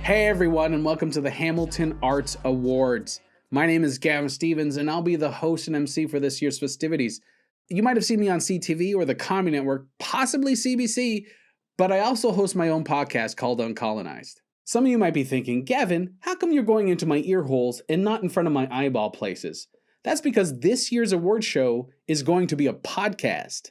Hey everyone, and welcome to the Hamilton Arts Awards. My name is Gavin Stevens, and I'll be the host and MC for this year's festivities. You might have seen me on CTV or the Comedy Network, possibly CBC, but I also host my own podcast called Uncolonized. Some of you might be thinking, Gavin, how come you're going into my ear holes and not in front of my eyeball places? That's because this year's award show is going to be a podcast.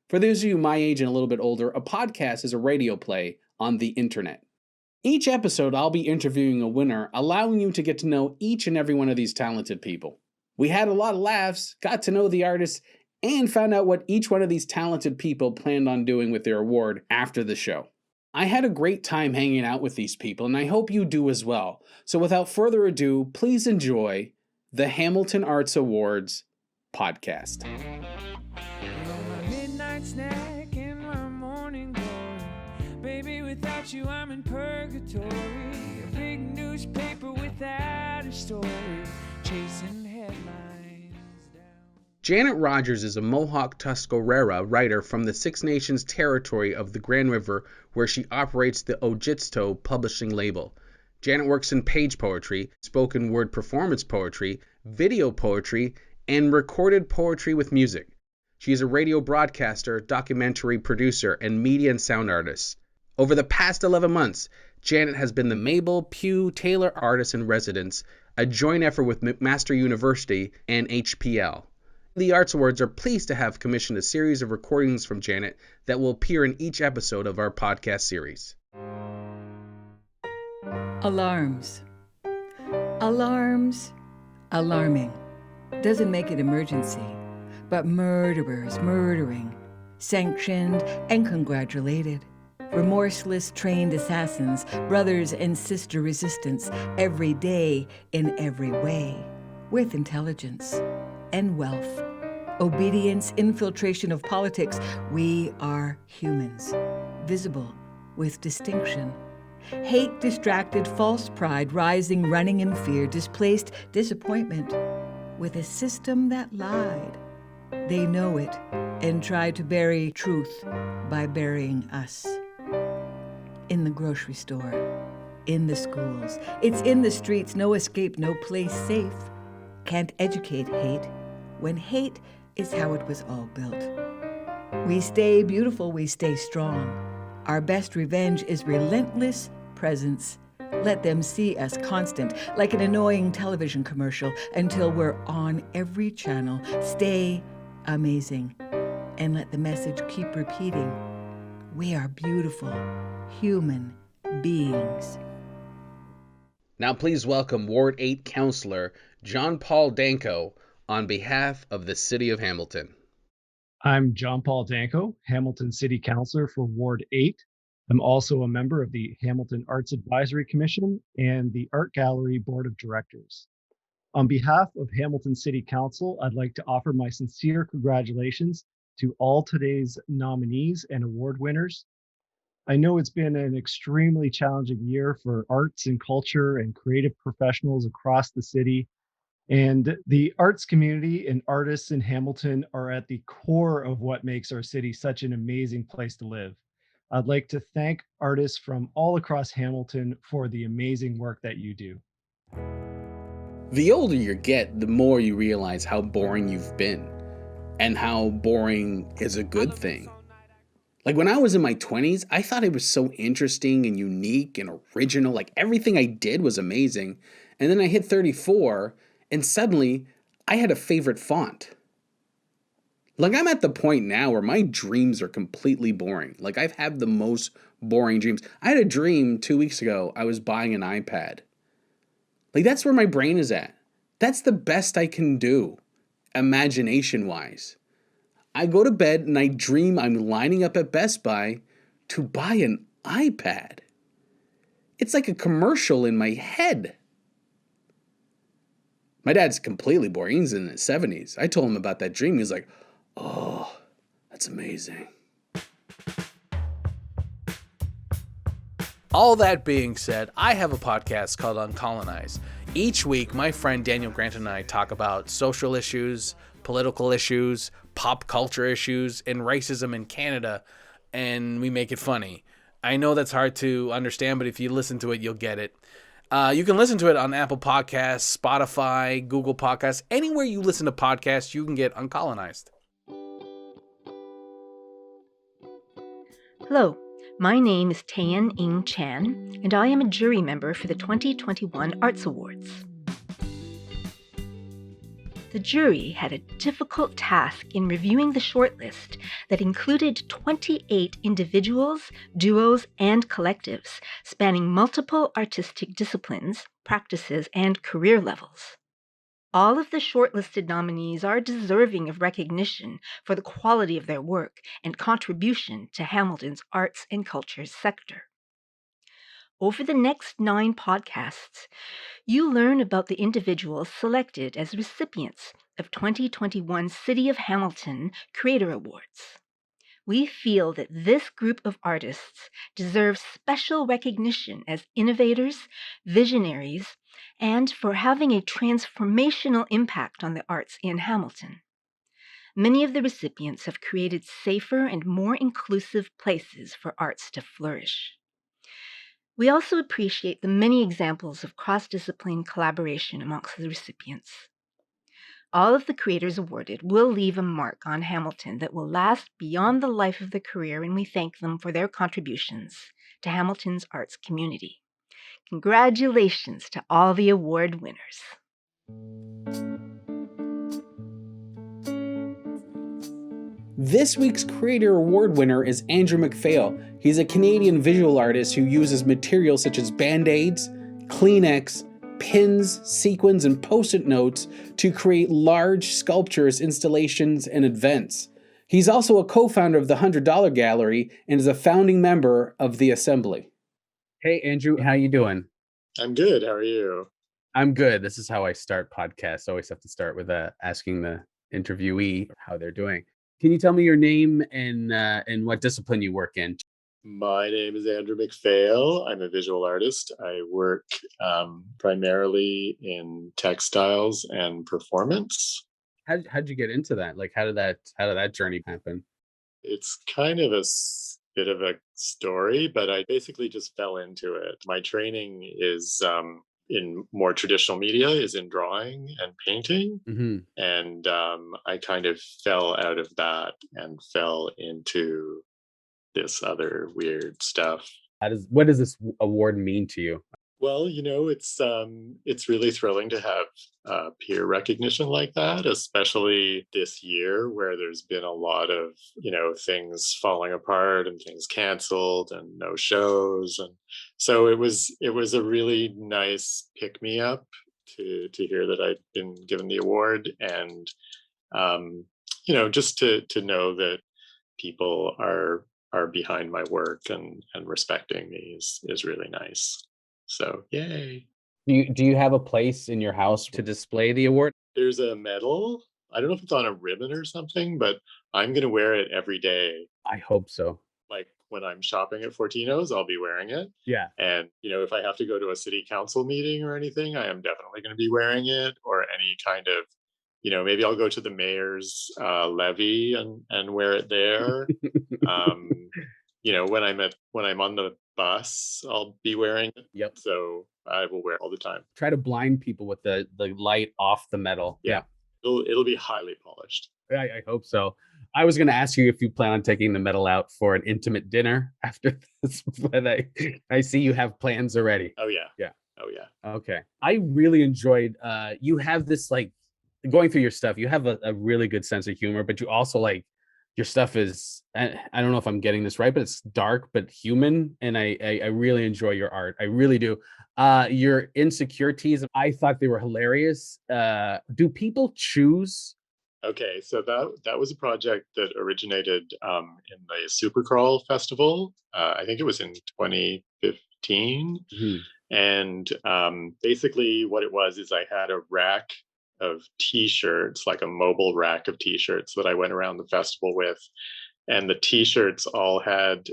For those of you my age and a little bit older, a podcast is a radio play on the internet. Each episode, I'll be interviewing a winner, allowing you to get to know each and every one of these talented people. We had a lot of laughs, got to know the artists, and found out what each one of these talented people planned on doing with their award after the show. I had a great time hanging out with these people, and I hope you do as well. So without further ado, please enjoy the Hamilton Arts Awards podcast. Midnight snack in my morning glory. Baby, without you, I'm in purgatory. A big newspaper without a story. Chasing headlines down. Janet Rogers is a Mohawk Tuscarora writer from the Six Nations territory of the Grand River, where she operates the Ojitsto publishing label. Janet works in page poetry, spoken word performance poetry, video poetry, and recorded poetry with music. She is a radio broadcaster, documentary producer, and media and sound artist. Over the past 11 months, Janet has been the Mabel Pugh Taylor Artist in Residence, a joint effort with McMaster University and HPL. The Arts Awards are pleased to have commissioned a series of recordings from Janet that will appear in each episode of our podcast series. Alarms. Alarms. Alarming. Doesn't make it emergency, but murderers murdering, sanctioned and congratulated. Remorseless trained assassins, brothers and sister resistance, every day in every way, with intelligence and wealth. Obedience, infiltration of politics, we are humans, visible with distinction. Hate, distracted, false pride, rising, running in fear, displaced, disappointment, with a system that lied. They know it and try to bury truth by burying us. In the grocery store, in the schools, it's in the streets, no escape, no place safe. Can't educate hate when hate is how it was all built. We stay beautiful, we stay strong. Our best revenge is relentless presence. Let them see us constant, like an annoying television commercial, until we're on every channel. Stay amazing, and let the message keep repeating. We are beautiful human beings. Now please welcome Ward 8 Councilor John Paul Danko on behalf of the City of Hamilton. I'm John Paul Danko, Hamilton City Councilor for Ward 8. I'm also a member of the Hamilton Arts Advisory Commission and the Art Gallery Board of Directors. On behalf of Hamilton City Council, I'd like to offer my sincere congratulations to all today's nominees and award winners. I know it's been an extremely challenging year for arts and culture and creative professionals across the city. And the arts community and artists in Hamilton are at the core of what makes our city such an amazing place to live. I'd like to thank artists from all across Hamilton for the amazing work that you do. The older you get, the more you realize how boring you've been, and how boring is a good thing. Like when I was in my 20s, I thought it was so interesting and unique and original. Like everything I did was amazing. And then I hit 34 and suddenly I had a favorite font. Like I'm at the point now where my dreams are completely boring. Like I've had the most boring dreams. I had a dream 2 weeks ago. I was buying an iPad. Like that's where my brain is at. That's the best I can do, imagination-wise. I go to bed and I dream I'm lining up at Best Buy to buy an iPad. It's like a commercial in my head. My dad's completely boring. He's in his 70s. I told him about that dream. He's like, oh, that's amazing. All that being said, I have a podcast called Uncolonized. Each week, my friend Daniel Grant and I talk about social issues, political issues, pop culture issues, and racism in Canada, and we make it funny. I know that's hard to understand, but if you listen to it, you'll get it. You can listen to it on Apple Podcasts, Spotify, Google Podcasts. Anywhere you listen to podcasts, you can get Uncolonized. Hello, my name is Tayan Ing Chan, and I am a jury member for the 2021 Arts Awards. The jury had a difficult task in reviewing the shortlist that included 28 individuals, duos, and collectives spanning multiple artistic disciplines, practices, and career levels. All of the shortlisted nominees are deserving of recognition for the quality of their work and contribution to Hamilton's arts and cultures sector. Over the next 9 podcasts, you learn about the individuals selected as recipients of 2021 City of Hamilton Creator Awards. We feel that this group of artists deserves special recognition as innovators, visionaries, and for having a transformational impact on the arts in Hamilton. Many of the recipients have created safer and more inclusive places for arts to flourish. We also appreciate the many examples of cross-discipline collaboration amongst the recipients. All of the creators awarded will leave a mark on Hamilton that will last beyond the life of the career, and we thank them for their contributions to Hamilton's arts community. Congratulations to all the award winners. This week's Creator Award winner is Andrew McPhail. He's a Canadian visual artist who uses materials such as Band-Aids, Kleenex, pins, sequins, and Post-it notes to create large sculptures, installations, and events. He's also a co-founder of the $100 Gallery and is a founding member of the Assembly. Hey, Andrew, how you doing? I'm good. How are you? I'm good. This is how I start podcasts. I always have to start with asking the interviewee how they're doing. Can you tell me your name and what discipline you work in? My name is Andrew McPhail. I'm a visual artist. I work primarily in textiles and performance. How'd you get into that? Like, how did that journey happen? It's kind of a bit of a story, but I basically just fell into it. My training is in more traditional media, is in drawing and painting. Mm-hmm. And I kind of fell out of that and fell into this other weird stuff. What does this award mean to you? Well, it's really thrilling to have peer recognition like that, especially this year where there's been a lot of, things falling apart and things canceled and no shows. And so it was a really nice pick me up to hear that I'd been given the award, and just to know that people are behind my work and respecting me is really nice. So yay. Do you have a place in your house to display the award? There's a medal. I don't know if it's on a ribbon or something, but I'm going to wear it every day. I hope so. Like when I'm shopping at Fortino's, I'll be wearing it. Yeah. And, if I have to go to a city council meeting or anything, I am definitely going to be wearing it, or any kind of, maybe I'll go to the mayor's levee and wear it there. When I'm on the bus, I'll be wearing it. Yep. So I will wear it all the time. Try to blind people with the light off the metal. Yeah. It'll be highly polished. I hope so. I was going to ask you if you plan on taking the medal out for an intimate dinner after this, but I see you have plans already. Oh yeah. Yeah. Oh yeah. Okay. I really enjoyed, you have this, like, going through your stuff, you have a really good sense of humor, but you also, like, your stuff is, I don't know if I'm getting this right, but it's dark but human, and I really enjoy your art. I really do. Your insecurities, I thought they were hilarious. Do people choose? Okay, so that was a project that originated in the Supercrawl Festival. I think it was in 2015. Mm-hmm. And basically what it was is I had a rack of t-shirts, like a mobile rack of t-shirts that I went around the festival with. And the t-shirts all had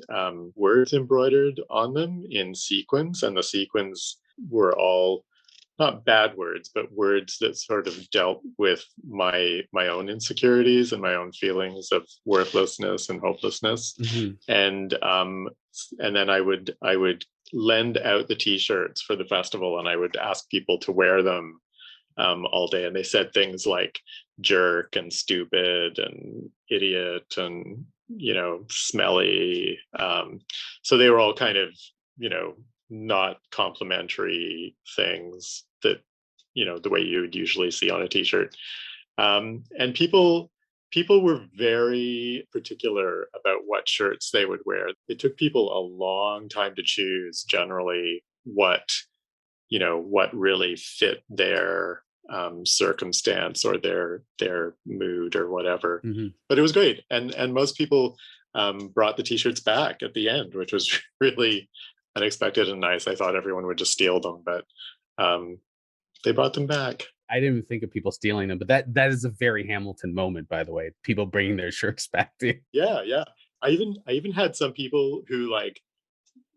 words embroidered on them in sequins, and the sequins were all not bad words, but words that sort of dealt with my own insecurities and my own feelings of worthlessness and hopelessness. Hmm. And then I would lend out the T-shirts for the festival, and I would ask people to wear them all day. And they said things like jerk and stupid and idiot and smelly. So they were all kind of not complimentary things that the way you would usually see on a T-shirt. And people were very particular about what shirts they would wear. It took people a long time to choose generally what really fit their circumstance or their mood or whatever. Hmm. But it was great, and most people brought the T-shirts back at the end, which was really unexpected and nice. I thought everyone would just steal them, but um, they brought them back. I didn't even think of people stealing them, but that is a very Hamilton moment, by the way. People bringing their shirts back to you. Yeah, yeah. I even had some people who like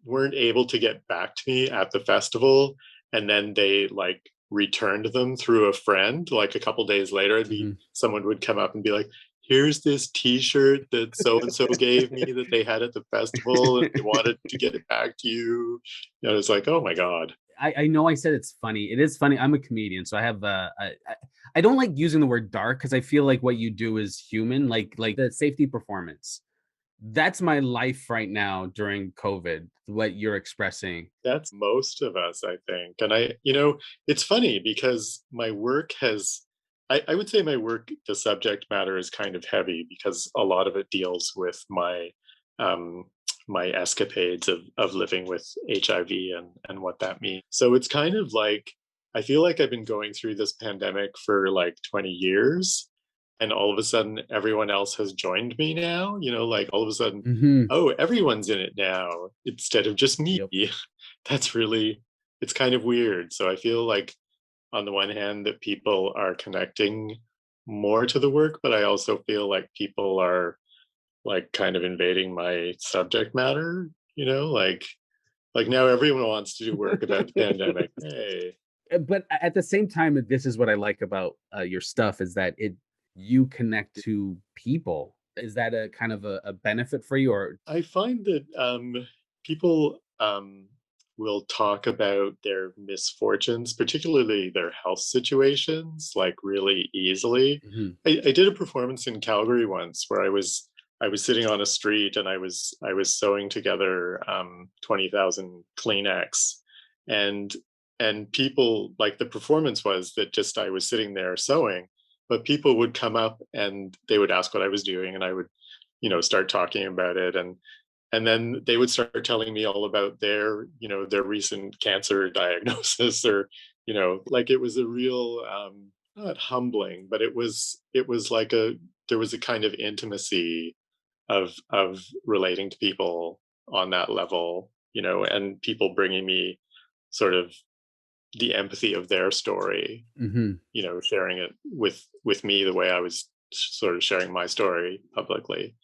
weren't able to get back to me at the festival, and then they like returned them through a friend. Like a couple days later, it'd be Mhm. someone would come up and be like, here's this T-shirt that so and so gave me that they had at the festival, and they wanted to get it back to you. It's like, oh my god. I know I said it's funny. It is funny. I'm a comedian, so I have I don't like using the word dark because I feel like what you do is human, like the safety performance. That's my life right now during COVID. What you're expressing. That's most of us, I think. And it's funny because my work I would say my work, the subject matter is kind of heavy because a lot of it deals with um, my escapades of living with HIV and what that means. So it's kind of like, I feel like I've been going through this pandemic for like 20 years. And all of a sudden, everyone else has joined me now. Like all of a sudden, Hmm. oh, everyone's in it now instead of just me. Yep. That's really, it's kind of weird. So I feel like on the one hand that people are connecting more to the work, but I also feel like people are like kind of invading my subject matter, like now everyone wants to do work about the pandemic. Hey, But at the same time, this is what I like about your stuff is that you connect to people. Is that a kind of a benefit for you, or I find that people will talk about their misfortunes, particularly their health situations, like really easily. Mhm. I did a performance in Calgary once where I was sitting on a street and I was sewing together 20,000 Kleenex, and people like the performance was that just I was sitting there sewing, but people would come up and they would ask what I was doing, and I would start talking about it, and then they would start telling me all about their recent cancer diagnosis, or like it was a real not humbling, but it was like there was a kind of intimacy of relating to people on that level, and people bringing me sort of the empathy of their story, Mhm. sharing it with me the way I was sort of sharing my story publicly.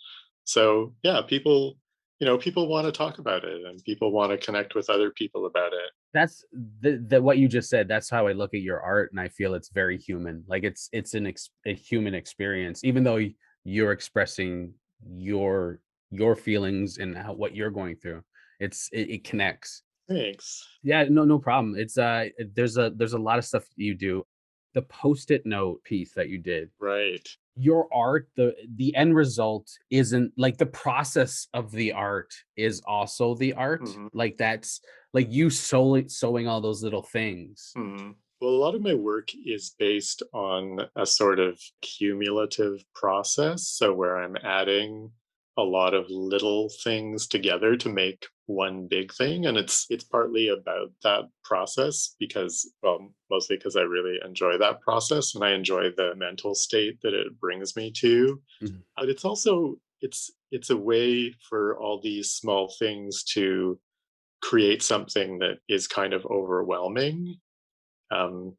So yeah, people want to talk about it, and people want to connect with other people about it. That's the what you just said. That's how I look at your art, and I feel it's very human. Like it's a human experience, even though you're expressing your your feelings and what you're going through. It connects. Thanks. Yeah, no problem. It's there's a lot of stuff you do. The post-it note piece that you did, Right. your art, the end result isn't like the process of the art is also the art. Hmm. Like that's like you solely sewing all those little things. Hmm. Well, a lot of my work is based on a sort of cumulative process. So, where I'm adding a lot of little things together to make one big thing. And it's partly about that process because, well, mostly because I really enjoy that process and I enjoy the mental state that it brings me to. Mhm. But it's also it's a way for all these small things to create something that is kind of overwhelming. um,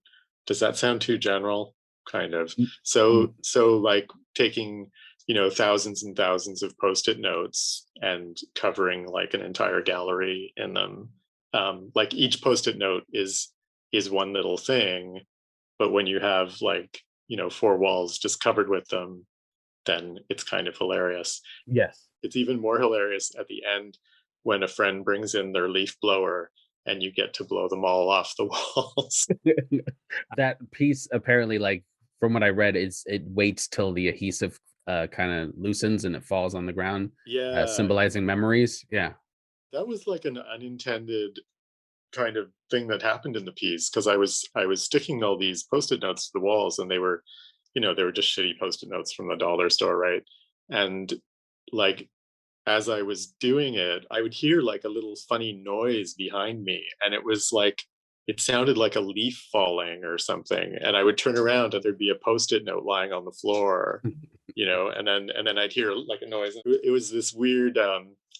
does that sound too general? Kind of. Mm, mm, So like taking, thousands and thousands of post-it notes and covering like an entire gallery in them. Like each post-it note is is one little thing, but when you have like, four walls just covered with them, then it's kind of hilarious. Yes. It's even more hilarious at the end when a friend brings in their leaf blower and you get to blow them all off the walls. That piece apparently, like from what I read, it waits till the adhesive kind of loosens and it falls on the ground, Yeah, symbolizing memories. Yeah. that was like an unintended kind of thing that happened in the piece because I was sticking all these post-it notes to the walls and they were just shitty post-it notes from the dollar store, right? And like as I was doing it, I would hear like a little funny noise behind me. And it was like, it sounded like a leaf falling or something. And I would turn around and there'd be a post-it note lying on the floor, and then I'd hear like a noise. It was this weird,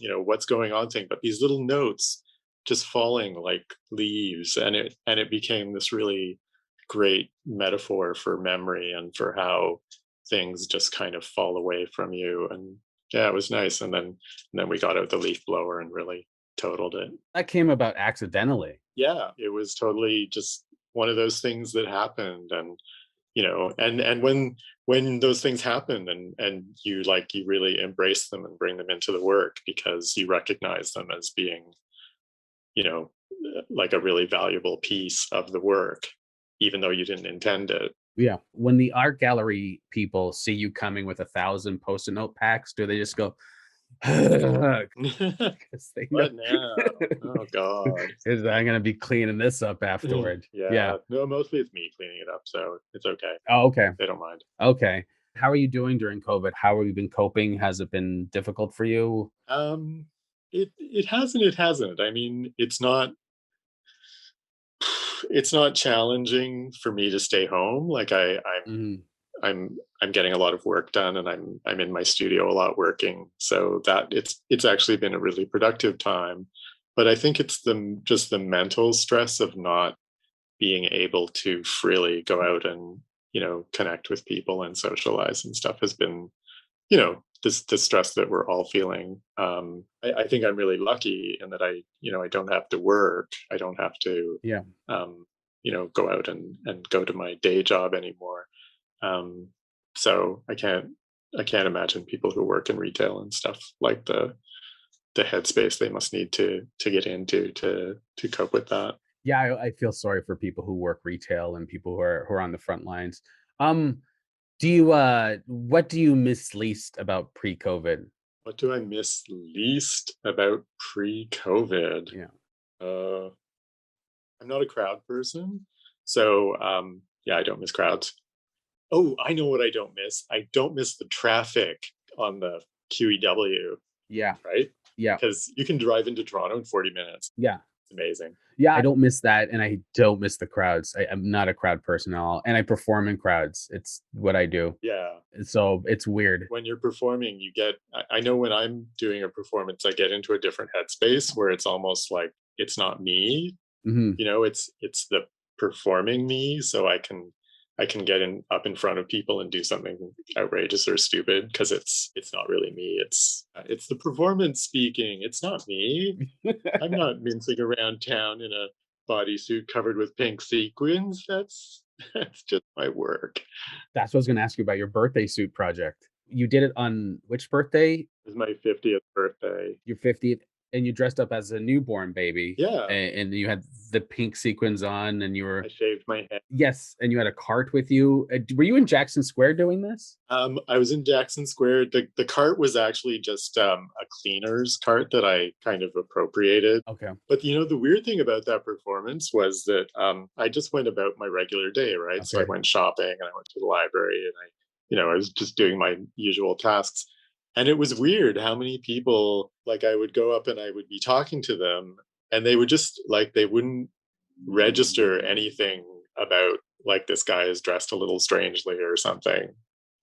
what's going on thing, but these little notes just falling like leaves. And it became this really great metaphor for memory and for how things just kind of fall away from you. And yeah, it was nice. And then we got out the leaf blower and really totaled it. That came about accidentally. Yeah, it was totally just one of those things that happened. And and when those things happen and you really embrace them and bring them into the work because you recognize them as being, you know, like a really valuable piece of the work, even though you didn't intend it. Yeah. When the art gallery people see you coming with 1,000 post-it note packs, do they just go, because they know What now? Oh God. 'cause I'm gonna be cleaning this up afterward. Yeah. Yeah. No, mostly it's me cleaning it up, so it's okay. Oh, okay. They don't mind. Okay. How are you doing during COVID? How have you been coping? Has it been difficult for you? It hasn't. I mean, it's not challenging for me to stay home. Like Mhm. I'm getting a lot of work done and I'm in my studio a lot working. So that it's actually been a really productive time. But I think it's just the mental stress of not being able to freely go out and, connect with people and socialize and stuff has been, this the stress that we're all feeling. I think I'm really lucky in that I don't have to work. I don't have to, Yeah. go out and go to my day job anymore. Um, so I can't imagine people who work in retail and stuff like the headspace they must need to get into to cope with that. Yeah, I feel sorry for people who work retail and people who are on the front lines. Um, do you what do you miss least about pre-COVID? What do I miss least about pre-COVID? Yeah. Uh, I'm not a crowd person, so yeah, I don't miss crowds. Oh, I know what I don't miss. I don't miss the traffic on the QEW, Yeah. right? Yeah. Because you can drive into Toronto in 40 minutes. Yeah. It's amazing. Yeah, I don't miss that, and I don't miss the crowds. I'm not a crowd person at all, and I perform in crowds. It's what I do. Yeah. So it's weird. When you're performing, I know when I'm doing a performance, I get into a different headspace where it's almost like it's not me, Mhm. it's the performing me, so I can get in up in front of people and do something outrageous or stupid because it's not really me. It's the performance speaking. It's not me. I'm not mincing around town in a bodysuit covered with pink sequins. That's just my work. That's what I was gonna ask you about your birthday suit project. You did it on which birthday? It's my 50th birthday. Your 50th, and you dressed up as a newborn baby, Yeah, and you had the pink sequins on, and you I were shaved my head. yes, and you had a cart with you. Were you in Jackson Square doing this? I was in Jackson Square. The cart was actually just a cleaner's cart that I kind of appropriated. Okay. But the weird thing about that performance was that I just went about my regular day, right? So I Okay. went shopping and I went to the library and I was just doing my usual tasks. And it was weird how many people, like, I would go up and I would be talking to them and they would just like, they wouldn't register anything about like this guy is dressed a little strangely or something.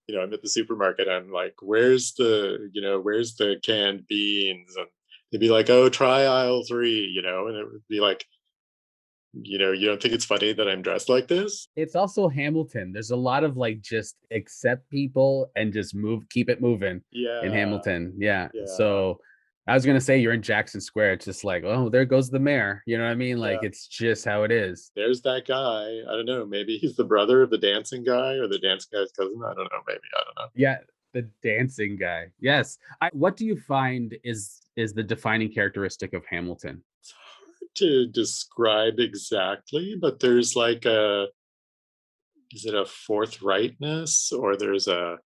I'm at the supermarket. I'm like, where's the canned beans? And they'd be like, oh, try aisle 3, and it would be like, you don't think it's funny that I'm dressed like this? It's also Hamilton. There's a lot of, like, just accept people and just keep it moving in Yeah. Hamilton. Yeah. Yeah. So I was gonna say you're in Jackson Square. It's just like, oh, there goes the mayor. You know what I mean? Like Yeah. it's just how it is. There's that guy. I don't know. Maybe he's the brother of the dancing guy or the dancing guy's cousin. I don't know. Maybe. I don't know. Yeah, the dancing guy. Yes. What do you find is the defining characteristic of Hamilton? It's hard to describe exactly, but there's like is it a forthrightness or there's a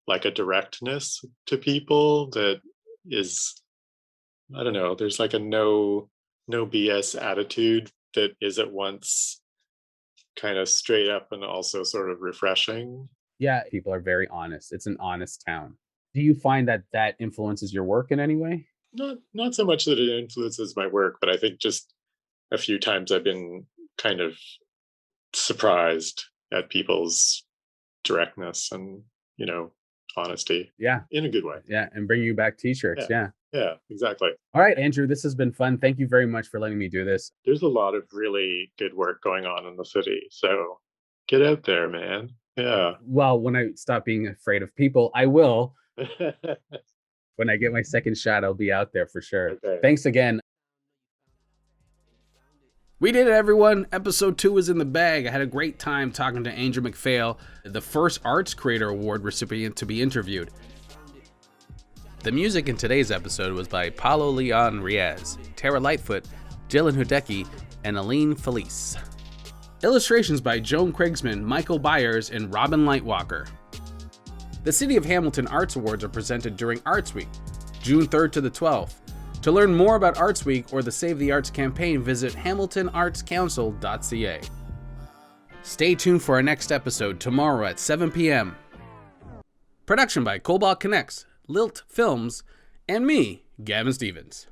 like a directness to people that is, I don't know, there's like a no BS attitude that is at once kind of straight up and also sort of refreshing. Yeah, people are very honest. It's an honest town. Do you find that that influences your work in any way? Not so much that it influences my work, but I think just a few times I've been kind of surprised at people's directness and, honesty Yeah. in a good way. Yeah, and bring you back t-shirts. Yeah. Yeah, exactly. All right, Andrew, this has been fun. Thank you very much for letting me do this. There's a lot of really good work going on in the city. So get out there, man. Yeah. Well, when I stop being afraid of people, I will. When I get my second shot, I'll be out there for sure. Okay. Thanks again. We did it, everyone. Episode 2 is in the bag. I had a great time talking to Andrew McPhail, the first Arts Creator Award recipient to be interviewed. The music in today's episode was by Paulo Leon Riaz, Tara Lightfoot, Dylan Hudecki, and Aline Felice. Illustrations by Joan Krigsman, Michael Byers, and Robin Lightwalker. The City of Hamilton Arts Awards are presented during Arts Week, June 3rd to the 12th. To learn more about Arts Week or the Save the Arts campaign, visit hamiltonartscouncil.ca. Stay tuned for our next episode tomorrow at 7 p.m. Production by Cobalt Connects, Lilt Films, and me, Gavin Stevens.